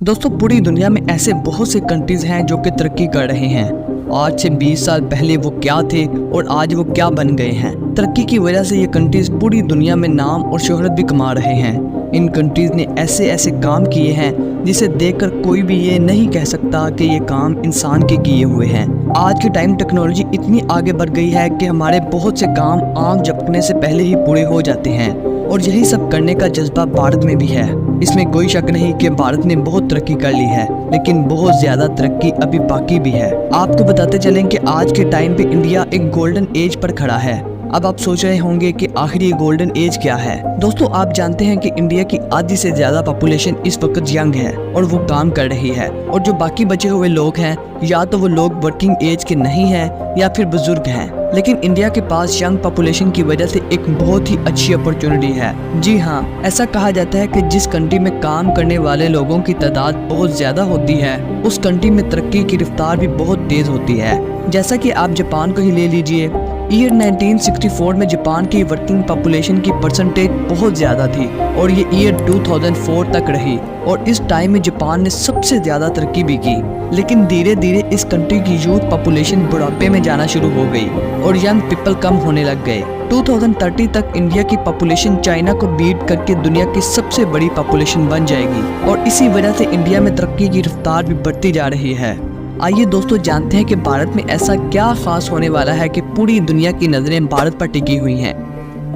दोस्तों, पूरी दुनिया में ऐसे बहुत से कंट्रीज हैं जो कि तरक्की कर रहे हैं। आज से 20 साल पहले वो क्या थे और आज वो क्या बन गए हैं। तरक्की की वजह से ये कंट्रीज पूरी दुनिया में नाम और शोहरत भी कमा रहे हैं। इन कंट्रीज ने ऐसे ऐसे काम किए हैं जिसे देखकर कोई भी ये नहीं कह सकता कि ये काम इंसान के किए हुए हैं। आज के टाइम टेक्नोलॉजी इतनी आगे बढ़ गई है कि हमारे बहुत से काम आँख झपकने से पहले ही पूरे हो जाते हैं और यही सब करने का जज्बा भारत में भी है। इसमें कोई शक नहीं कि भारत ने बहुत तरक्की कर ली है, लेकिन बहुत ज्यादा तरक्की अभी बाकी भी है। आपको बताते चलें कि आज के टाइम पे इंडिया एक गोल्डन एज पर खड़ा है। अब आप सोच रहे होंगे कि आखिर ये गोल्डन एज क्या है। दोस्तों, आप जानते हैं कि इंडिया की आधी से ज्यादा पॉपुलेशन इस वक्त यंग है और वो काम कर रही है, और जो बाकी बचे हुए लोग हैं या तो वो लोग वर्किंग एज के नहीं हैं या फिर बुजुर्ग हैं। लेकिन इंडिया के पास यंग पॉपुलेशन की वजह से एक बहुत ही अच्छी अपॉर्चुनिटी है। जी हाँ, ऐसा कहा जाता है कि जिस कंट्री में काम करने वाले लोगों की तादाद बहुत ज्यादा होती है, उस कंट्री में तरक्की की रफ्तार भी बहुत तेज होती है। जैसा कि आप जापान को ही ले लीजिए। ईयर 1964 में जापान की वर्किंग पॉपुलेशन की परसेंटेज बहुत ज़्यादा थी और ये ईयर 2004 तक रही, और इस टाइम में जापान ने सबसे ज़्यादा तरक्की भी की। लेकिन धीरे धीरे इस कंट्री की यूथ पॉपुलेशन बुढ़ापे में जाना शुरू हो गई और यंग पीपल कम होने लग गए। 2030 तक इंडिया की पॉपुलेशन चाइना को बीट करके दुनिया की सबसे बड़ी पॉपुलेशन बन जाएगी, और इसी वजह से इंडिया में तरक्की की रफ्तार भी बढ़ती जा रही है। आइए दोस्तों, जानते हैं कि भारत में ऐसा क्या खास होने वाला है कि पूरी दुनिया की नजरें भारत पर टिकी हुई हैं।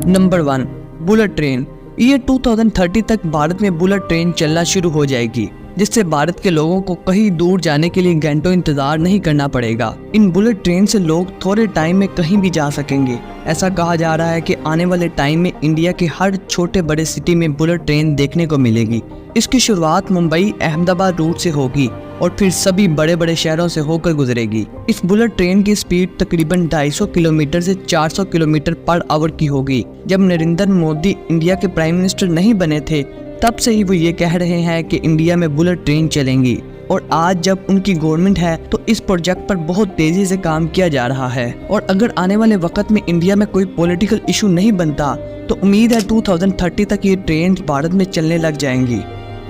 Number 1, bullet train. ईयर 2030 तक भारत में बुलेट ट्रेन चलना शुरू हो जाएगी, जिससे भारत के लोगों को कहीं दूर जाने के लिए घंटों इंतजार नहीं करना पड़ेगा। इन बुलेट ट्रेन से लोग थोड़े टाइम में कहीं भी जा सकेंगे। ऐसा कहा जा रहा है कि आने वाले टाइम में इंडिया के हर छोटे बड़े सिटी में बुलेट ट्रेन देखने को मिलेगी। इसकी शुरुआत मुंबई अहमदाबाद रूट से होगी और फिर सभी बड़े बड़े शहरों से होकर गुजरेगी। इस बुलेट ट्रेन की स्पीड तकरीबन 250 किलोमीटर से 400 किलोमीटर पर आवर की होगी। जब नरेंद्र मोदी इंडिया के प्राइम मिनिस्टर नहीं बने थे, तब से ही वो ये कह रहे हैं कि इंडिया में बुलेट ट्रेन चलेंगी, और आज जब उनकी गवर्नमेंट है तो इस प्रोजेक्ट पर बहुत तेजी से काम किया जा रहा है। और अगर आने वाले वक्त में इंडिया में कोई पॉलिटिकल इशू नहीं बनता तो उम्मीद है 2030 तक ये ट्रेन भारत में चलने लग जाएंगी।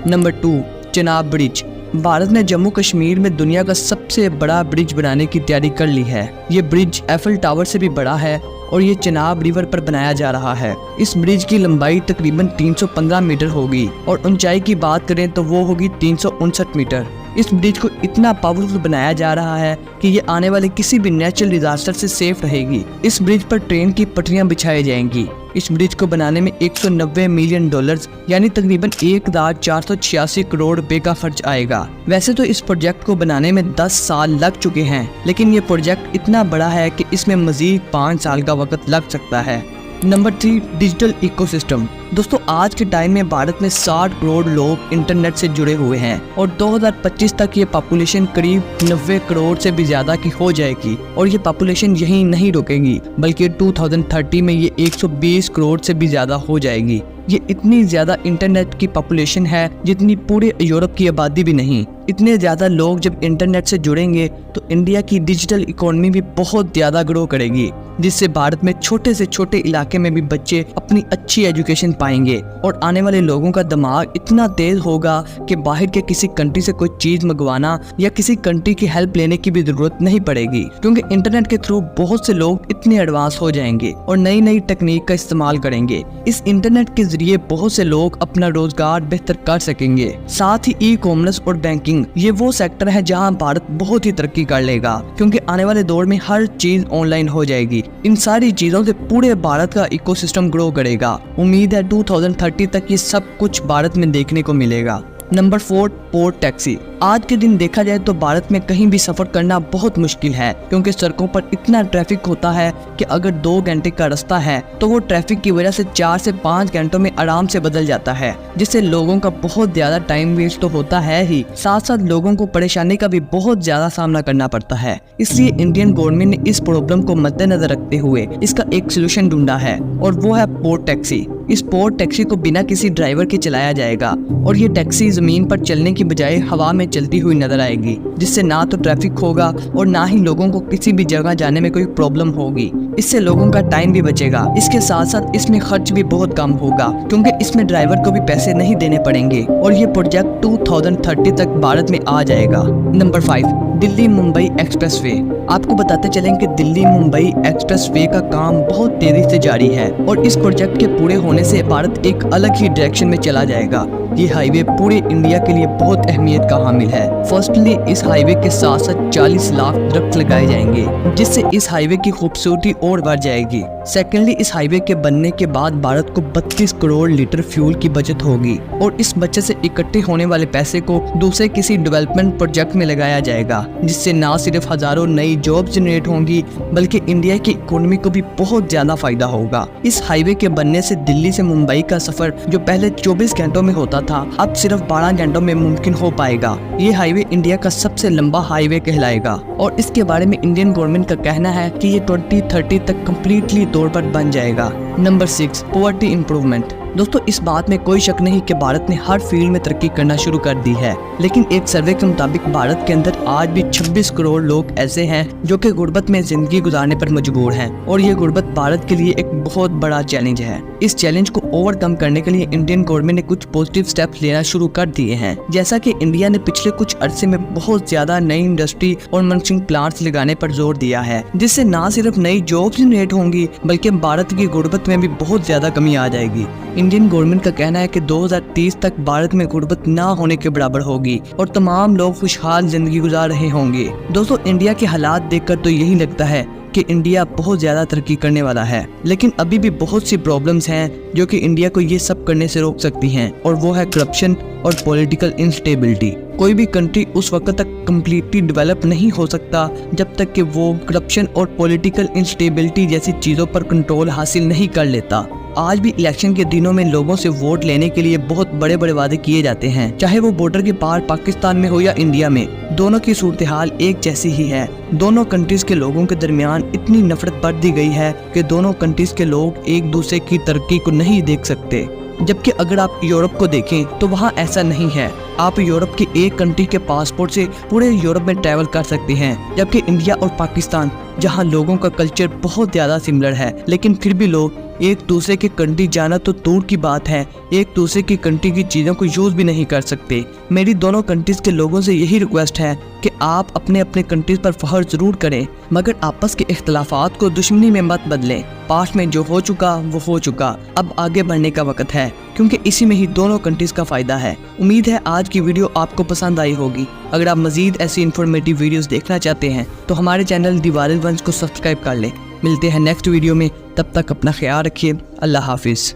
Number 2, Chenab bridge. भारत ने जम्मू कश्मीर में दुनिया का सबसे बड़ा ब्रिज बनाने की तैयारी कर ली है। ये ब्रिज एफिल टावर से भी बड़ा है और ये चेनाब रिवर पर बनाया जा रहा है। इस ब्रिज की लंबाई तकरीबन 315 मीटर होगी और ऊंचाई की बात करें तो वो होगी 359 मीटर। इस ब्रिज को इतना पावरफुल बनाया जा रहा है कि ये आने वाले किसी भी नेचुरल डिजास्टर से सेफ रहेगी। इस ब्रिज पर ट्रेन की पटरियां बिछाई जाएंगी। इस ब्रिज को बनाने में 190 मिलियन डॉलर्स यानी तकरीबन 1486 करोड़ रुपए का खर्च आएगा। वैसे तो इस प्रोजेक्ट को बनाने में 10 साल लग चुके हैं, लेकिन ये प्रोजेक्ट इतना बड़ा है कि इसमें मजीद 5 साल का वक्त लग सकता है। Number 3, digital ecosystem. दोस्तों, आज के टाइम में भारत में 60 करोड़ लोग इंटरनेट से जुड़े हुए हैं और 2025 तक ये पॉपुलेशन करीब 90 करोड़ से भी ज्यादा की हो जाएगी, और ये पॉपुलेशन यहीं नहीं रुकेगी बल्कि 2030 में ये 120 करोड़ से भी ज्यादा हो जाएगी। ये इतनी ज्यादा इंटरनेट की पॉपुलेशन है जितनी पूरे यूरोप की आबादी भी नहीं। इतने ज्यादा लोग जब इंटरनेट से जुड़ेंगे तो इंडिया की डिजिटल इकोनॉमी भी बहुत ज्यादा ग्रो करेगी, जिससे भारत में छोटे से छोटे इलाके में भी बच्चे अपनी अच्छी एजुकेशन पाएंगे, और आने वाले लोगों का दिमाग इतना तेज होगा कि बाहर के किसी कंट्री से कोई चीज मंगवाना या किसी कंट्री की हेल्प लेने की भी जरूरत नहीं पड़ेगी, क्योंकि इंटरनेट के थ्रू बहुत से लोग इतने एडवांस हो जाएंगे और नई नई टेक्निक का इस्तेमाल करेंगे। इस इंटरनेट के जरिए बहुत से लोग अपना रोजगार बेहतर कर सकेंगे। साथ ही ई कॉमर्स और बैंकिंग, ये वो सेक्टर है जहां भारत बहुत ही तरक्की कर लेगा, क्योंकि आने वाले दौर में हर चीज ऑनलाइन हो जाएगी। इन सारी चीजों से पूरे भारत का इकोसिस्टम ग्रो करेगा। उम्मीद है 2030 तक ये सब कुछ भारत में देखने को मिलेगा। Number 4, port taxi. आज के दिन देखा जाए तो भारत में कहीं भी सफर करना बहुत मुश्किल है, क्योंकि सड़कों पर इतना ट्रैफिक होता है कि अगर 2 घंटे का रास्ता है तो वो ट्रैफिक की वजह से 4 से 5 घंटों में आराम से बदल जाता है, जिससे लोगों का बहुत ज्यादा टाइम वेस्ट तो होता है ही, साथ साथ लोगों को परेशानी का भी बहुत ज्यादा सामना करना पड़ता है। इसलिए इंडियन गवर्नमेंट ने इस प्रॉब्लम को मद्देनजर रखते हुए इसका एक सोल्यूशन ढूंढा है, और वो है पोर्ट टैक्सी। इस पोर्ट टैक्सी को बिना किसी ड्राइवर के चलाया जाएगा और ये टैक्सी जमीन पर चलने की बजाय हवा में चलती हुई नजर आएगी, जिससे ना तो ट्रैफिक होगा और ना ही लोगों को किसी भी जगह जाने में कोई प्रॉब्लम होगी। इससे लोगों का टाइम भी बचेगा। इसके साथ साथ इसमें खर्च भी बहुत कम होगा, क्योंकि इसमें ड्राइवर को भी पैसे नहीं देने पड़ेंगे और ये प्रोजेक्ट 2030 तक भारत में आ जाएगा। Number 5, Delhi Mumbai expressway. आपको बताते चलें कि दिल्ली मुंबई एक्सप्रेसवे का काम बहुत तेजी से जारी है और इस प्रोजेक्ट के पूरे होने से भारत एक अलग ही डायरेक्शन में चला जाएगा। ये हाईवे पूरे इंडिया के लिए बहुत अहमियत का हामिल है। फर्स्टली, इस हाईवे के साथ साथ 40 लाख दरख्त लगाए जाएंगे, जिससे इस हाईवे की खूबसूरती और बढ़ जाएगी। सेकेंडली, इस हाईवे के बनने के बाद भारत को 32 करोड़ लीटर फ्यूल की बचत होगी और इस बचत से इकट्ठे होने वाले पैसे को दूसरे किसी डेवलपमेंट प्रोजेक्ट में लगाया जाएगा, जिससे न सिर्फ हजारों नई जॉब जनरेट होंगी बल्कि इंडिया की इकोनॉमी को भी बहुत ज्यादा फायदा होगा। इस हाईवे के बनने से दिल्ली से मुंबई का सफर जो पहले 24 घंटों में होता था, अब सिर्फ 12 घंटों में मुमकिन हो पाएगा। ये हाईवे इंडिया का सबसे लंबा हाईवे कहलाएगा और इसके बारे में इंडियन गवर्नमेंट का कहना है कि ये 2030 तक कम्प्लीटली तौर पर बन जाएगा। Number 6, poverty improvement. दोस्तों, इस बात में कोई शक नहीं कि भारत ने हर फील्ड में तरक्की करना शुरू कर दी है, लेकिन एक सर्वे के मुताबिक भारत के अंदर आज भी 26 करोड़ लोग ऐसे हैं जो कि गुर्बत में जिंदगी गुजारने पर मजबूर हैं और ये गुर्बत भारत के लिए एक बहुत बड़ा चैलेंज है। इस चैलेंज को ओवरकम करने के लिए इंडियन गवर्नमेंट ने कुछ पॉजिटिव स्टेप्स लेना शुरू कर दिए हैं, जैसा कि इंडिया ने पिछले कुछ अरसे में बहुत ज्यादा नई इंडस्ट्री और मैन्युफैक्चरिंग प्लांट्स लगाने पर जोर दिया है, जिससे न सिर्फ नई जॉब्स जनरेट होंगी बल्कि भारत की गुर्बत में भी बहुत ज्यादा कमी आ जाएगी। इंडियन गवर्नमेंट का कहना है कि 2030 तक भारत में गुर्बत ना होने के बराबर होगी और तमाम लोग खुशहाल जिंदगी गुजार रहे होंगे। दोस्तों, इंडिया के हालात देखकर तो यही लगता है कि इंडिया बहुत ज्यादा तरक्की करने वाला है, लेकिन अभी भी बहुत सी प्रॉब्लम्स हैं जो कि इंडिया को ये सब करने से रोक सकती हैं, और वो है करप्शन और पॉलिटिकल इंस्टेबिलिटी। कोई भी कंट्री उस वक्त तक कम्प्लीटली डेवलप नहीं हो सकता जब तक कि वो करप्शन और पॉलिटिकल इंस्टेबिलिटी जैसी चीज़ों पर कंट्रोल हासिल नहीं कर लेता। आज भी इलेक्शन के दिनों में लोगों से वोट लेने के लिए बहुत बड़े बड़े वादे किए जाते हैं, चाहे वो बॉर्डर के पार पाकिस्तान में हो या इंडिया में। दोनों की सूरत हाल एक जैसी ही है। दोनों कंट्रीज के लोगों के दरमियान इतनी नफरत बढ़ दी गई है कि दोनों कंट्रीज के लोग एक दूसरे की तरक्की को नहीं देख सकते। जबकि अगर आप यूरोप को देखें तो वहाँ ऐसा नहीं है। आप यूरोप के एक कंट्री के पासपोर्ट से पूरे यूरोप में ट्रैवल कर सकते हैं, जबकि इंडिया और पाकिस्तान, जहाँ लोगों का कल्चर बहुत ज़्यादा सिमिलर है, लेकिन फिर भी लोग एक दूसरे की कंट्री जाना तो दूर की बात है, एक दूसरे की कंट्री की चीज़ों को यूज़ भी नहीं कर सकते। मेरी दोनों कंट्रीज़ के लोगों से यही रिक्वेस्ट है कि आप अपने अपने कंट्रीज़ पर फख्र ज़रूर करें, मगर आपस के इख्तलाफात को दुश्मनी में मत बदलें। पास्ट में जो हो चुका वो हो चुका, अब आगे बढ़ने का वक्त है, क्योंकि इसी में ही दोनों कंट्रीज़ का फ़ायदा है। उम्मीद है आज की वीडियो आपको पसंद आई होगी। अगर आप मज़ीद ऐसी इन्फॉर्मेटिव वीडियोज़ देखना चाहते हैं तो हमारे चैनल दी वायरल वंस को सब्सक्राइब कर लें। मिलते हैं नेक्स्ट वीडियो में, तब तक अपना ख्याल रखिए। अल्लाह हाफिज़।